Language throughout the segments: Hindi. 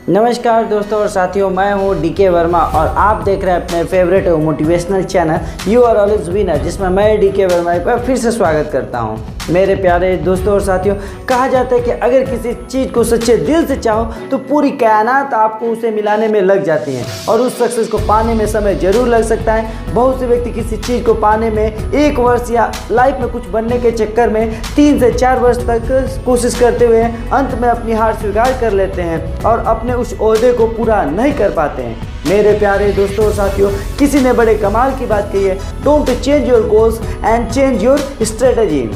नमस्कार दोस्तों और साथियों, मैं हूं डीके वर्मा और आप देख रहे हैं अपने favourite motivational channel you are always winner, जिसमें मैं डीके वर्मा एक बार फिर से स्वागत करता हूं। मेरे प्यारे दोस्तों और साथियों, कहा जाता है कि अगर किसी चीज़ को सच्चे दिल से चाहो तो पूरी कायनात आपको उसे मिलाने में लग जाती है और उस सक्सेस को पाने में समय जरूर लग सकता है। बहुत से व्यक्ति किसी चीज़ को पाने में 1 वर्ष या लाइफ में कुछ बनने के चक्कर में 3 से 4 वर्ष तक कोशिश करते हुए अंत में अपनी हार स्वीकार कर लेते हैं और अपने उस ओहदे को पूरा नहीं कर पाते हैं। मेरे प्यारे दोस्तों और साथियों, किसी ने बड़े कमाल की बात कही है, don't change your goals and change your strategy.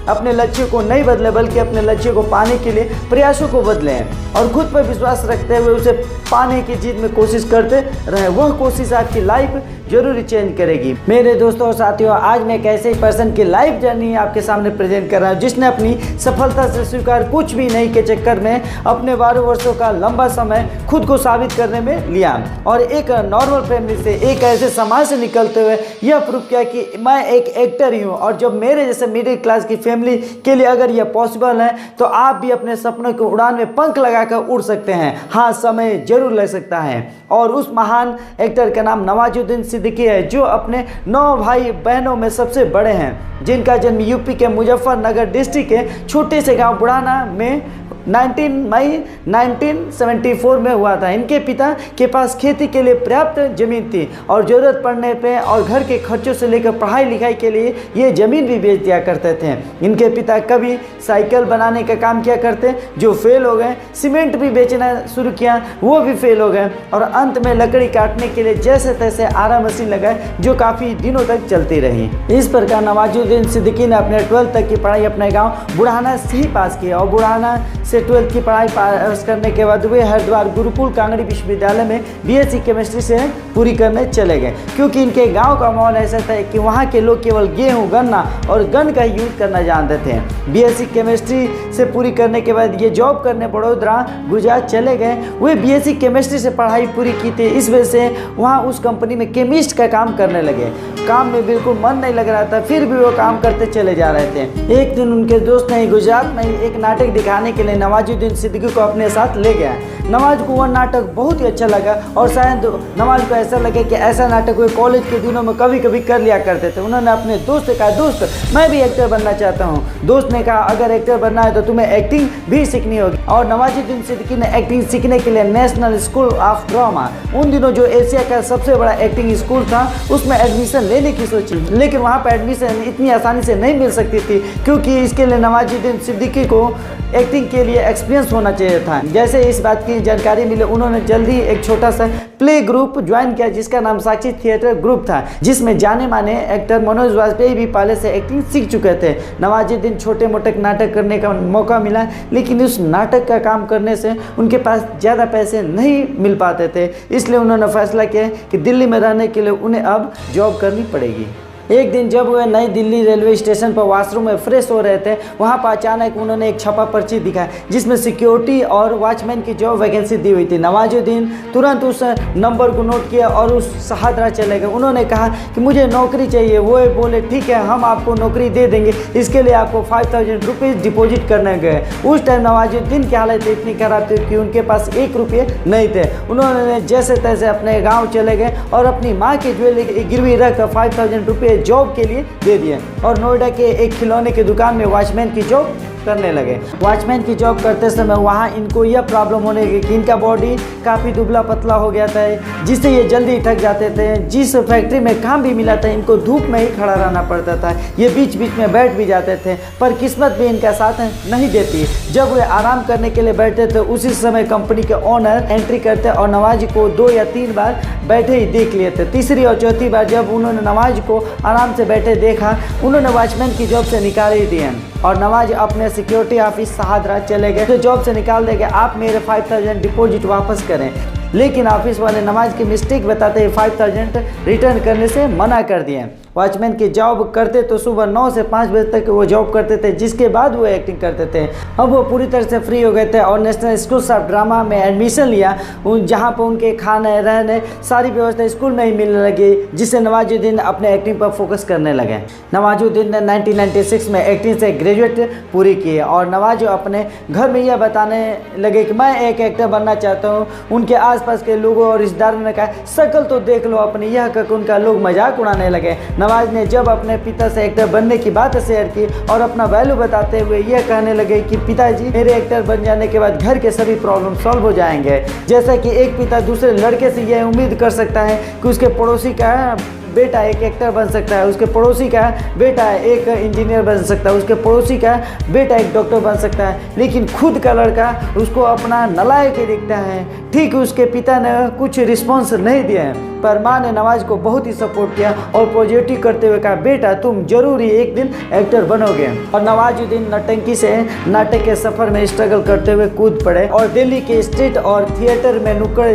अपने लक्ष्य को नहीं बदले बल्कि अपने लक्ष्य को पाने के लिए प्रयासों को बदलें और खुद पर विश्वास रखते हुए उसे पाने की जीत में कोशिश करते रहें। वह कोशिश आपकी लाइफ जरूर चेंज करेगी। मेरे दोस्तों और साथियों, आज मैं एक ऐसे पर्सन की लाइफ जर्नी आपके सामने प्रेजेंट कर रहा हूँ जिसने अपनी सफलता से स्वीकार कुछ भी नहीं के चक्कर में अपने 12 वर्षों का लंबा समय खुद को साबित करने में लिया और एक नॉर्मल फैमिली से, एक ऐसे समाज से निकलते हुए यह प्रूफ किया कि मैं एक एक्टर ही हूँ और जब मेरे जैसे मिडिल क्लास की फैमिली के लिए अगर यह पॉसिबल है तो आप भी अपने सपनों की उड़ान में पंख लगाकर उड़ सकते हैं। हाँ, समय जरूर लग सकता है। और उस महान एक्टर का नाम नवाजुद्दीन सिद्दीकी है, जो अपने 9 भाई बहनों में सबसे बड़े हैं, जिनका जन्म यूपी के मुजफ्फरनगर डिस्ट्रिक्ट के छोटे से गांव बुढ़ाना में 19 मई 1974 में हुआ था। इनके पिता के पास खेती के लिए पर्याप्त ज़मीन थी और ज़रूरत पड़ने पे और घर के खर्चों से लेकर पढ़ाई लिखाई के लिए ये ज़मीन भी बेच दिया करते थे। इनके पिता कभी साइकिल बनाने का काम किया करते, जो फेल हो गए। सीमेंट भी बेचना शुरू किया, वो भी फेल हो गए और अंत में लकड़ी काटने के लिए जैसे तैसे आरा मशीन लगाए, जो काफ़ी दिनों तक चलती रही। इस प्रकार नवाजुद्दीन सिद्दीकी ने अपने 12th तक की पढ़ाई अपने गाँव बुढ़ाना से ही पास किया और बुढ़ाना से 12th की पढ़ाई पास करने के बाद वे हरिद्वार गुरुकुल कांगड़ी विश्वविद्यालय में बीएससी केमिस्ट्री से पूरी करने चले गए, क्योंकि इनके गांव का माहौल ऐसा था कि वहां के लोग केवल गेहूं, गन्ना और गन का यूज करना जानते थे। बीएससी केमिस्ट्री से पूरी करने के बाद ये जॉब करने बड़ौदा गुजरात चले गए। वे बीएससी केमिस्ट्री से पढ़ाई पूरी की थी, इस वजह से वहाँ उस कंपनी में केमिस्ट का काम करने लगे। काम में बिल्कुल मन नहीं लग रहा था, फिर भी वो काम करते चले जा रहे थे। एक दिन उनके दोस्त ने गुजरात में एक नाटक दिखाने के लिए नवाजुद्दीन सिद्दीकी को अपने साथ ले गया। नवाज को वह नाटक बहुत ही अच्छा लगा और शायद नवाज को ऐसा लगे कि ऐसा नाटक वे कॉलेज के दिनों में कभी कभी कर लिया करते थे। उन्होंने अपने दोस्त से कहा, दोस्त मैं भी एक्टर बनना चाहता हूँ। दोस्त ने कहा, अगर एक्टर बनना है तो तुम्हें एक्टिंग भी सीखनी होगी। और नवाजुद्दीन सिद्दीकी ने एक्टिंग सीखने के लिए नेशनल स्कूल ऑफ ड्रामा, उन दिनों जो एशिया का सबसे बड़ा एक्टिंग स्कूल था, उसमें एडमिशन लेने की सोची। लेकिन वहाँ पर एडमिशन इतनी आसानी से नहीं मिल सकती थी, क्योंकि इसके लिए नवाजुद्दीन सिद्दीकी को एक्टिंग के लिए एक्सपीरियंस होना चाहिए था। जैसे इस बात की जानकारी मिली, उन्होंने जल्दी एक छोटा सा प्ले ग्रुप ज्वाइन किया जिसका नाम साक्षी थिएटर ग्रुप था, जिसमें जाने माने एक्टर मनोज वाजपेयी भी पहले से एक्टिंग सीख चुके थे। नवाजुद्दीन छोटे मोटे नाटक करने का मौका मिला, लेकिन उस नाटक का काम करने से उनके पास ज़्यादा पैसे नहीं मिल पाते थे, इसलिए उन्होंने फैसला किया कि दिल्ली में रहने के लिए उन्हें अब जॉब करनी पड़ेगी। एक दिन जब वे नई दिल्ली रेलवे स्टेशन पर वॉशरूम में फ्रेश हो रहे थे, वहां पर अचानक उन्होंने एक छपा पर्ची दिखा जिसमें सिक्योरिटी और वॉचमैन की जॉब वैकेंसी दी हुई थी। नवाजुद्दीन तुरंत उस नंबर को नोट किया और उस शहादरा चले गए। उन्होंने कहा कि मुझे नौकरी चाहिए। वो बोले, ठीक है, हम आपको नौकरी दे देंगे, इसके लिए आपको 5000 रुपीज़ डिपॉजिट करने गए। उस टाइम नवाजुद्दीन की हालत इतनी खराब थी कि उनके पास 1 रुपये नहीं थे। उन्होंने जैसे तैसे अपने गाँव चले गए और अपनी माँ की ज्वेलरी गिरवी रखकर 5000 रुपये जॉब के लिए दे दिए और नोएडा के एक खिलौने की दुकान में वॉचमैन की जॉब करने लगे। वॉचमैन की जॉब करते समय वहाँ इनको यह प्रॉब्लम होने लगी कि इनका बॉडी काफ़ी दुबला पतला हो गया था, जिससे ये जल्दी थक जाते थे। जिस फैक्ट्री में काम भी मिला था, इनको धूप में ही खड़ा रहना पड़ता था। ये बीच बीच में बैठ भी जाते थे, पर किस्मत भी इनका साथ नहीं देती। जब वे आराम करने के लिए बैठते थे, उसी समय कंपनी के ओनर एंट्री करते और नवाज को 2 या 3 बार बैठे ही देख लिए थे। तीसरी और चौथी बार जब उन्होंने नवाज को आराम से बैठे देखा, उन्होंने वॉचमैन की जॉब से निकाल ही दिए और नवाज अपने सिक्योरिटी ऑफिस शहादरा चले गए। तो जॉब से निकाल देंगे, आप मेरे 5000 डिपॉजिट वापस करें। लेकिन ऑफिस वाले नवाज की मिस्टेक बताते हुए 5000 रिटर्न करने से मना कर दिए। वॉचमैन की जॉब करते तो सुबह 9 से 5 बजे तक वो जॉब करते थे, जिसके बाद वो एक्टिंग करते थे। अब वो पूरी तरह से फ्री हो गए थे और नेशनल स्कूल ऑफ ड्रामा में एडमिशन लिया, जहाँ पर उनके खाने रहने सारी व्यवस्था स्कूल में ही मिलने लगी, जिससे नवाजुद्दीन अपने एक्टिंग पर फोकस करने लगे। नवाजुद्दीन ने 1996 में एक्टिंग से ग्रेजुएट पूरी की और नवाज अपने घर में यह बताने लगे कि मैं एक एक्टर बनना चाहता हूँ। उनके आसपास के लोगों और रिश्तेदारों ने कहा शक्ल तो देख लो अपनी, यह कहकर उनका लोग मजाक उड़ाने लगे। नवाज ने जब अपने पिता से एक्टर बनने की बात शेयर की और अपना वैल्यू बताते हुए यह कहने लगे कि पिताजी मेरे एक्टर बन जाने के बाद घर के सभी प्रॉब्लम सॉल्व हो जाएंगे। जैसा कि एक पिता दूसरे लड़के से यह उम्मीद कर सकता है कि उसके पड़ोसी का बेटा एक एक्टर बन सकता है, उसके पड़ोसी का बेटा एक इंजीनियर बन सकता है, उसके पड़ोसी का बेटा एक डॉक्टर बन सकता है, लेकिन खुद का लड़का उसको अपना नालायक ही दिखता है। ठीक उसके पिता ने कुछ रिस्पॉन्स नहीं दिया है, पर माँ ने नवाज को बहुत ही सपोर्ट किया और पॉजिटिव करते हुए कहा बेटा तुम जरूर ही एक दिन एक्टर बनोगे। और नवाजुद्दीन नौटंकी से नाटक के सफर में स्ट्रगल करते हुए कूद पड़े और दिल्ली के स्ट्रीट और थिएटर में नुक्कड़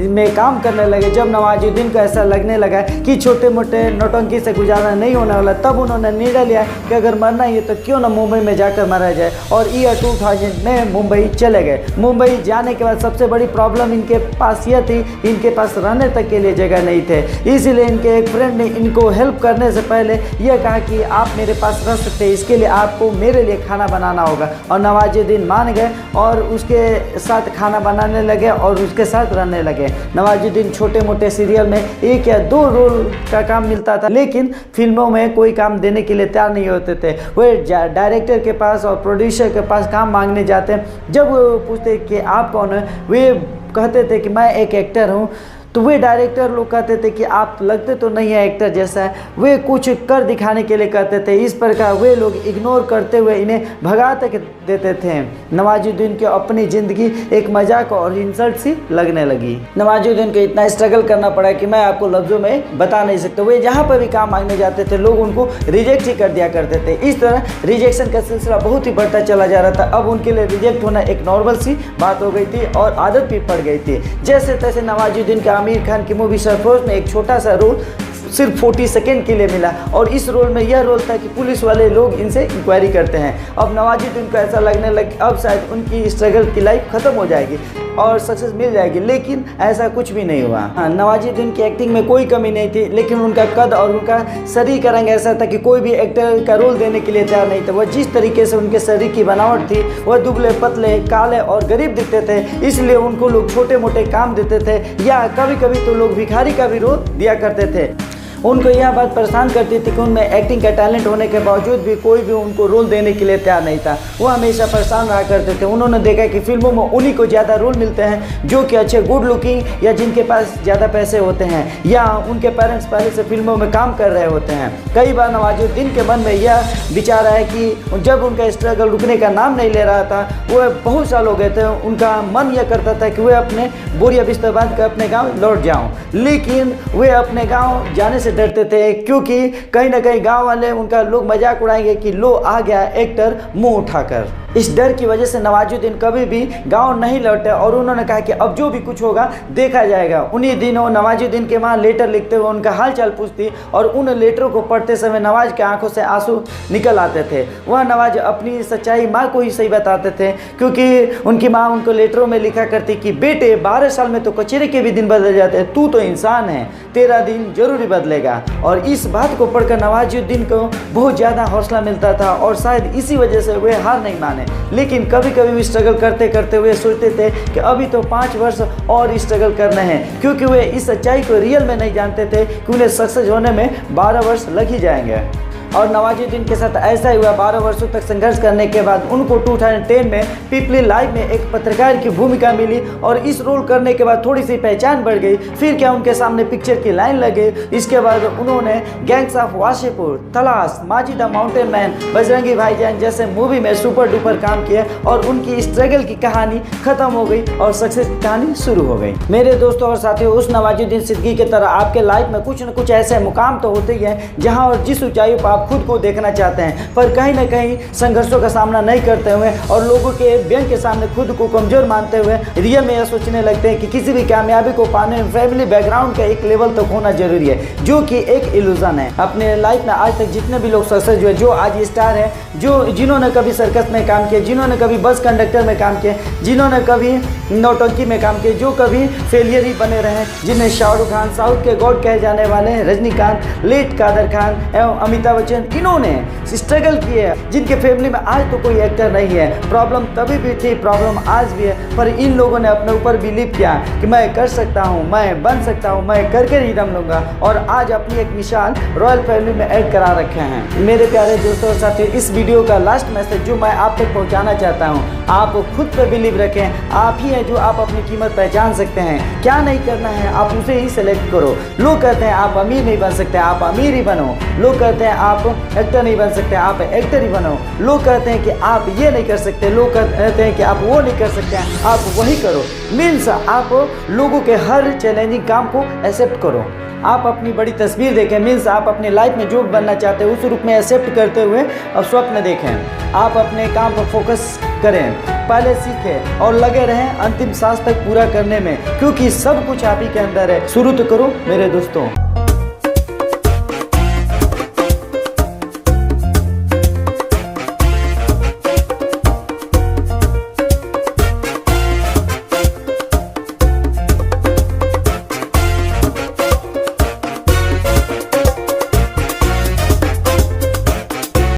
में काम करने लगे। जब नवाजुद्दीन को ऐसा लगने लगा कि छोटे मोटे नौटंकी से गुजारा नहीं होने वाला, तब उन्होंने निर्णय लिया कि अगर मरना ही है तो क्यों ना मुंबई में जाकर मरा जाए, और ईयर 2000 में मुंबई चले गए। मुंबई जाने के बाद सबसे बड़ी प्रॉब्लम इनके पास यह थी, इनके पास रहने तक के लिए जगह नहीं थे। इसीलिए इनके एक फ्रेंड ने इनको हेल्प करने से पहले यह कहा कि आप मेरे पास रह सकते हैं, इसके लिए आपको मेरे लिए खाना बनाना होगा। और नवाजुद्दीन मान गए और उसके साथ खाना बनाने लगे और उसके साथ रहने लगे। नवाजुद्दीन छोटे मोटे सीरियल में 1 या 2 रोल का काम मिलता था, लेकिन फिल्मों में कोई काम देने के लिए तैयार नहीं होते थे। वे डायरेक्टर के पास और प्रोड्यूसर के पास काम मांगने जाते। जब वो पूछते कि आप कौन है, वे कहते थे कि मैं एक एक्टर हूँ, तो वे डायरेक्टर लोग कहते थे कि आप लगते तो नहीं है एक्टर जैसा है, वे कुछ कर दिखाने के लिए कहते थे। इस प्रकार वे लोग इग्नोर करते हुए इन्हें भगा तक देते थे। नवाजुद्दीन की अपनी ज़िंदगी एक मजाक और इंसल्ट सी लगने लगी। नवाजुद्दीन को इतना स्ट्रगल करना पड़ा कि मैं आपको लफ्ज़ों में बता नहीं सकता। वे जहाँ पर भी काम मांगने जाते थे लोग उनको रिजेक्ट ही कर दिया करते थे। इस तरह रिजेक्शन का सिलसिला बहुत ही बढ़ता चला जा रहा था। अब उनके लिए रिजेक्ट होना एक नॉर्मल सी बात हो गई थी और आदत भी पड़ गई थी। जैसे तैसे नवाजुद्दीन का आमिर खान की मूवी सरफरोश में एक छोटा सा रोल सिर्फ 40 सेकेंड के लिए मिला, और इस रोल में यह रोल था कि पुलिस वाले लोग इनसे इंक्वायरी करते हैं। अब नवाजुद्दीन को ऐसा लगने लगा अब शायद उनकी स्ट्रगल की लाइफ ख़त्म हो जाएगी और सक्सेस मिल जाएगी, लेकिन ऐसा कुछ भी नहीं हुआ। हाँ, नवाजुद्दीन की एक्टिंग में कोई कमी नहीं थी, लेकिन उनका कद और उनका शरीर का रंग ऐसा था कि कोई भी एक्टर का रोल देने के लिए तैयार नहीं था। वह जिस तरीके से उनके शरीर की बनावट थी, वह दुबले पतले काले और गरीब दिखते थे, इसलिए उनको लोग छोटे मोटे काम देते थे या कभी कभी तो लोग भिखारी का भी रोल दिया करते थे। उनको यह बात परेशान करती थी कि उनमें एक्टिंग का टैलेंट होने के बावजूद भी कोई भी उनको रोल देने के लिए तैयार नहीं था। वो हमेशा परेशान रहा करते थे। उन्होंने देखा कि फिल्मों में उन्हीं को ज़्यादा रोल मिलते हैं जो कि अच्छे गुड लुकिंग या जिनके पास ज़्यादा पैसे होते हैं या उनके पेरेंट्स पहले से फिल्मों में काम कर रहे होते हैं। कई बार नवाजुद्दीन के मन में यह विचार आया कि जब उनका स्ट्रगल रुकने का नाम नहीं ले रहा था, वह बहुत साल हो गए थे, उनका मन यह करता था कि वे अपने बोरिया बिस्तर बांध कर अपने गाँव लौट जाऊँ, लेकिन वे अपने गाँव जाने से डरते थे क्योंकि कहीं ना कहीं गांव वाले उनका लोग मजाक उड़ाएंगे कि लो आ गया एक्टर मुंह उठाकर। इस डर की वजह से नवाजुद्दीन कभी भी गांव नहीं लौटे और उन्होंने कहा कि अब जो भी कुछ होगा देखा जाएगा। उन्हीं दिनों नवाजुद्दीन के मां लेटर लिखते हुए उनका हालचाल पूछती और उन लेटरों को पढ़ते समय नवाज के आंखों से आंसू निकल आते थे। वह नवाज अपनी सच्चाई माँ को ही सही बताते थे, क्योंकि उनकी माँ उनको लेटरों में लिखा करती कि बेटे 12 साल में तो कचरे के भी दिन बदल जाते हैं, तू तो इंसान है, तेरा दिन जरूरी बदलेगा। और इस बात को पढ़कर नवाजुद्दीन को बहुत ज़्यादा हौसला मिलता था और शायद इसी वजह से वे हार नहीं माने। लेकिन कभी कभी भी स्ट्रगल करते करते हुए सोचते थे कि अभी तो 5 वर्ष और स्ट्रगल करने हैं, क्योंकि वे इस सच्चाई को रियल में नहीं जानते थे कि उन्हें सक्सेस होने में 12 वर्ष लग ही जाएंगे। और नवाजुद्दीन के साथ ऐसा ही हुआ। 12 वर्षों तक संघर्ष करने के बाद उनको 2010 में पीपली लाइव में एक पत्रकार की भूमिका मिली और इस रोल करने के बाद थोड़ी सी पहचान बढ़ गई। फिर क्या उनके सामने पिक्चर की लाइन लगे। इसके बाद उन्होंने गैंग्स ऑफ वासेपुर, तलाश, माजी द माउंटेन मैन, बजरंगी भाईजान जैसे मूवी में सुपर डुपर काम किया और उनकी स्ट्रगल की कहानी खत्म हो गई और सक्सेस की कहानी शुरू हो गई। मेरे दोस्तों और साथियों, उस नवाजुद्दीन सिद्दीकी की तरह आपके लाइफ में कुछ न कुछ ऐसे मुकाम तो होते ही हैं जहाँ और जिस ऊंचाई पर आप खुद को देखना चाहते हैं, पर कहीं ना कहीं संघर्षों का सामना नहीं करते हुए और लोगों के व्यंग के सामने खुद को कमजोर मानते हुए रियल में यह सोचने लगते हैं कि किसी भी कामयाबी को पाने में फैमिली बैकग्राउंड का एक लेवल तक होना जरूरी है, जो कि एक इल्यूजन है। अपने लाइफ में आज तक जितने भी लोग सक्सेस हुए, जो आज स्टार है, जिन्होंने कभी सर्कस में काम किया, जिन्होंने कभी बस कंडक्टर में काम किया, जिन्होंने कभी नौटंकी में काम किया, जो कभी फेलियर ही बने रहे, जिन्हें शाहरुख खान साउथ के गॉड कहे जाने वाले रजनीकांत, लेट कादर खान एवं अमिताभ बच्चन, इन्होंने स्ट्रगल किए, जिनके फैमिली में आज तो कोई एक्टर नहीं है। प्रॉब्लम तभी भी थी, प्रॉब्लम आज भी है, पर इन लोगों ने अपने ऊपर बिलीव किया कि मैं कर सकता हूँ, मैं बन सकता हूँ, मैं करके ही दम लूंगा, और आज अपनी एक मिसाल रॉयल फैमिली में ऐड करा रखे हैं। मेरे प्यारे दोस्तों और साथियों, इस वीडियो का लास्ट मैसेज जो मैं आप तक पहुँचाना चाहता हूँ, आप खुद पर बिलीव रखें। आप ही हैं जो आप अपनी कीमत पहचान सकते हैं। क्या नहीं करना है आप उसे ही सेलेक्ट करो। लोग कहते हैं आप अमीर नहीं बन सकते, आप अमीर ही बनो। लोग कहते हैं आप एक्टर नहीं बन सकते, आप एक्टर ही बनो। लोग कहते हैं कि आप ये नहीं कर सकते, लोग कहते हैं कि आप वो नहीं कर सकते, आप वही करो। मीन्स आप लोगों के हर चैलेंजिंग काम को एक्सेप्ट करो। आप अपनी बड़ी तस्वीर देखें, मीन्स आप अपनी लाइफ में जो बनना चाहते हैं उस रूप में एक्सेप्ट करते हुए अब स्वप्न देखें। आप अपने काम पर फोकस करें, पहले सीखें और लगे रहें अंतिम सांस तक पूरा करने में, क्योंकि सब कुछ आप ही के अंदर है। शुरू तो करो मेरे दोस्तों।